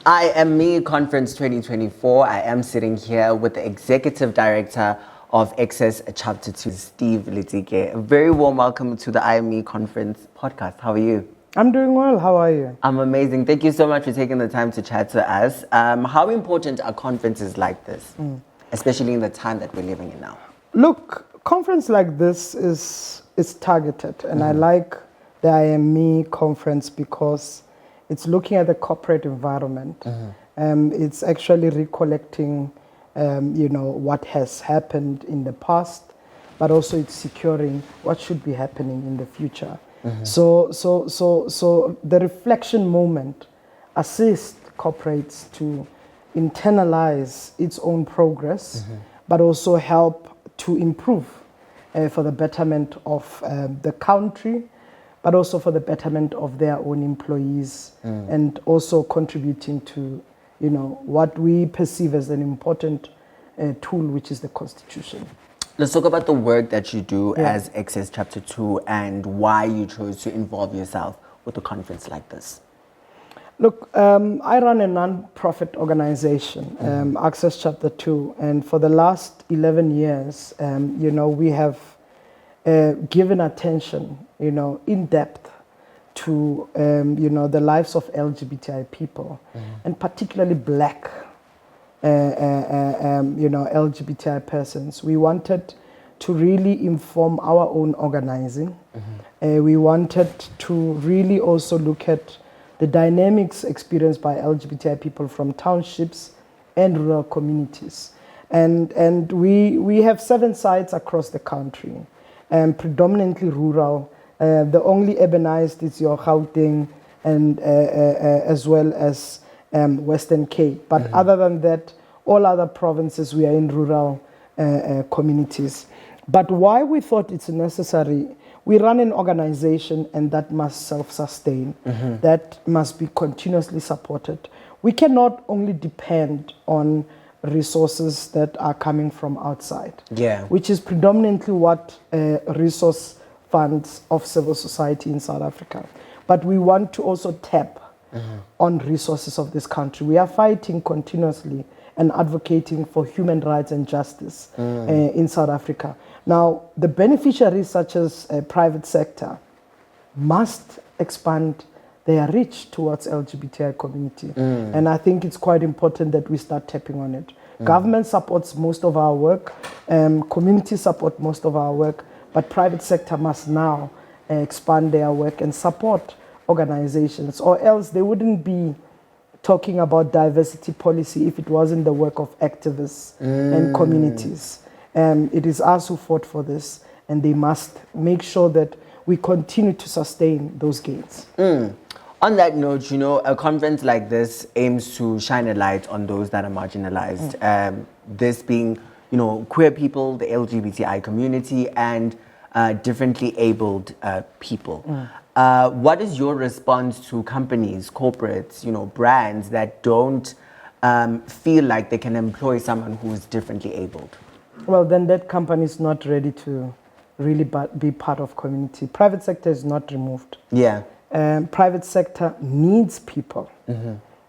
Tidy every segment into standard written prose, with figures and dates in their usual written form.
IAMME Conference 2024. I am sitting here with the Executive Director of Access Chapter 2, Steve Letsike. A very warm welcome to the IAMME Conference podcast. How are you? I'm doing well. How are you? I'm amazing. Thank you so much for taking the time to chat to us. How important are conferences like this, especially in the time that we're living in now? Look, conference like this is targeted, and I like the IAMME conference because it's looking at the corporate environment. It's actually recollecting, what has happened in the past, but also it's securing what should be happening in the future. So the reflection moment assists corporates to internalize its own progress, but also help to improve for the betterment of the country, but also for the betterment of their own employees, and also contributing to, what we perceive as an important tool, which is the Constitution. Let's talk about the work that you do as Access Chapter 2 and why you chose to involve yourself with a conference like this. Look, I run a non-profit organization, Access Chapter 2, and for the last 11 years, we have given attention, in depth to, the lives of LGBTI people, and particularly Black, LGBTI persons. We wanted to really inform our own organizing. We wanted to really also look at the dynamics experienced by LGBTI people from townships and rural communities. And we have 7 sites across the country, predominantly rural. The only urbanized is your Gauteng and as well as Western Cape. But other than that, all other provinces, we are in rural communities. But why we thought it's necessary, we run an organization and that must self-sustain, that must be continuously supported. We cannot only depend on resources that are coming from outside, which is predominantly what resource funds of civil society in South Africa. But we want to also tap on resources of this country. We are fighting continuously and advocating for human rights and justice in South Africa. Now, the beneficiaries such as private sector must expand their reach towards LGBTI community. And I think it's quite important that we start tapping on it. Government supports most of our work, community support most of our work, but private sector must now expand their work and support organizations, or else they wouldn't be talking about diversity policy if it wasn't the work of activists and communities. It is us who fought for this, and they must make sure that we continue to sustain those gains. On that note, a conference like this aims to shine a light on those that are marginalized. This being, queer people, the LGBTI community, and differently abled people. What is your response to companies, corporates, brands that don't feel like they can employ someone who is differently abled? Well, then that company is not ready to really be part of community. Private sector is not removed. Private sector needs people.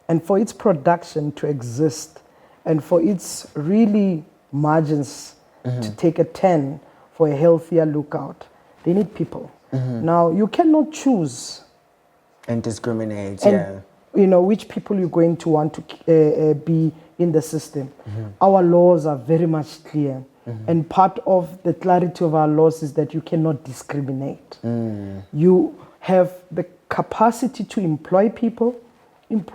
And for its production to exist and for its really margins to take a 10 for a healthier lookout, they need people. Now, you cannot choose and discriminate, which people you're going to want to be in the system. Our laws are very much clear. And part of the clarity of our laws is that you cannot discriminate. You have the capacity to employ people in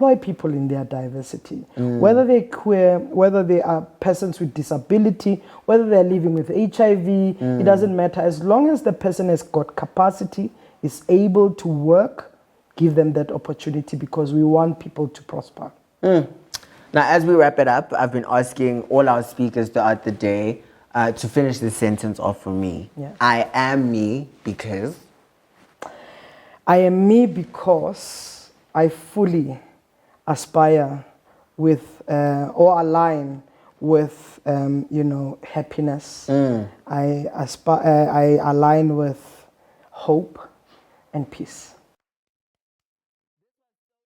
their diversity. Whether they're queer, whether they are persons with disability, whether they're living with HIV, it doesn't matter. As long as the person has got capacity, is able to work, give them that opportunity, because we want people to prosper. Now, as we wrap it up, I've been asking all our speakers throughout the day to finish this sentence off for me. I am me because... I am me because I fully aspire with or align with happiness. I align with hope and peace.